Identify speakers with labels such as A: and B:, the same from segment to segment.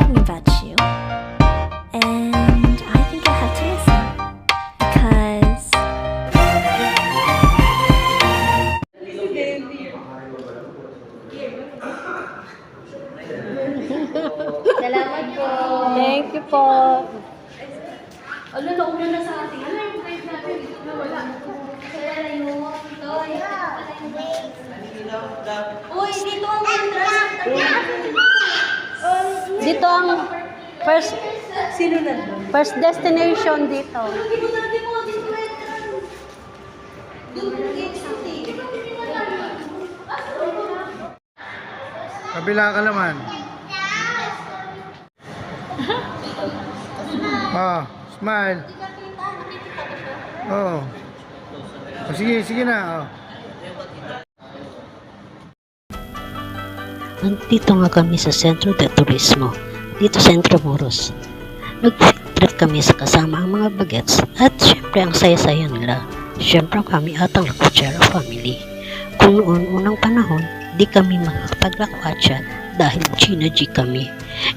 A: tell me about you. And I think I have to listen. Because
B: Salamat po.
C: Thank you po.
B: Ano, nauna na sa ating. Ano yung grade natin? Nawala. Kaya na yun. Toy. Uy, dito ang entrance.
C: Dito ang first
B: Sino nandun?
C: first destination dito.
B: Dito natin mo. Dito entrance. Doon yung exit eh.
D: Kabila ka naman. Oh, smile. Oh. Oh, sige, sige na. Oh.
E: Nandito nga kami sa Centro de Turismo, dito sa Intramuros. Nag-trip kami sa kasama ang mga bagets at syempre ang saya-saya nila. Syempre kami at ang Lakwachera family. Kung noon unang panahon, di kami makapaglakwatsa dahil G kami.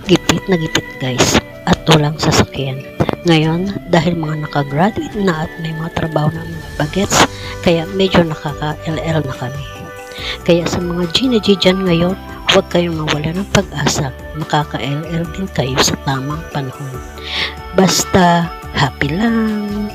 E: Gipit na gipit guys at walang sasakyan. Ngayon, dahil mga nakagraduate na at may mga trabaho na mga bagets, kaya medyo nakaka-LL na kami. Kaya sa mga G dyan ngayon, huwag kayong mawala ng pag-asa, makaka-LL din kayo sa tamang panahon. Basta, happy lang!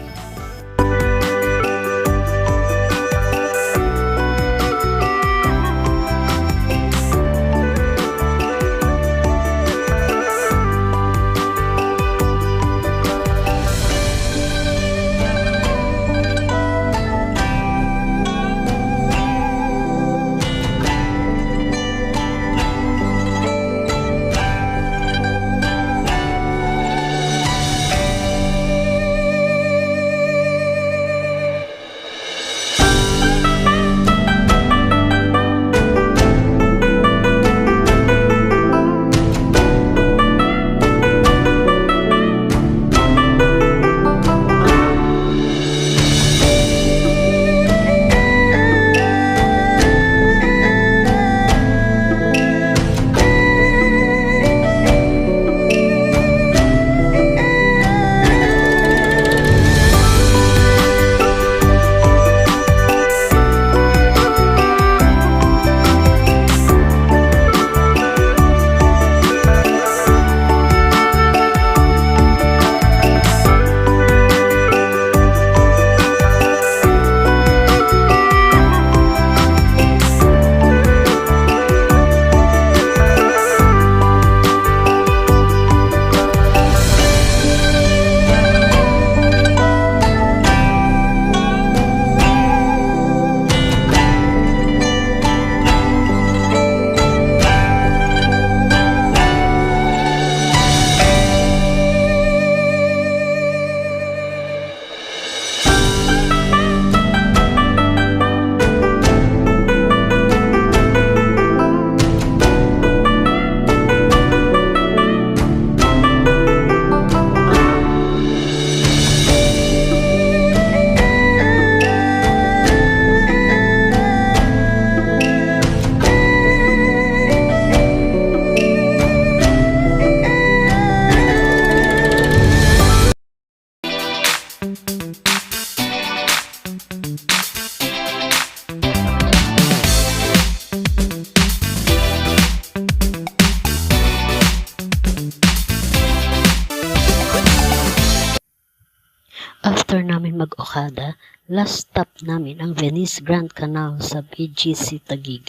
E: After namin mag-Okada, last stop namin ang Venice Grand Canal sa BGC Taguig.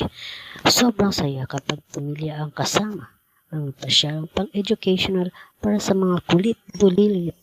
E: Sobrang saya kapag pamilya ang kasama. Ang pasyang pang-educational para sa mga kulit-bulilit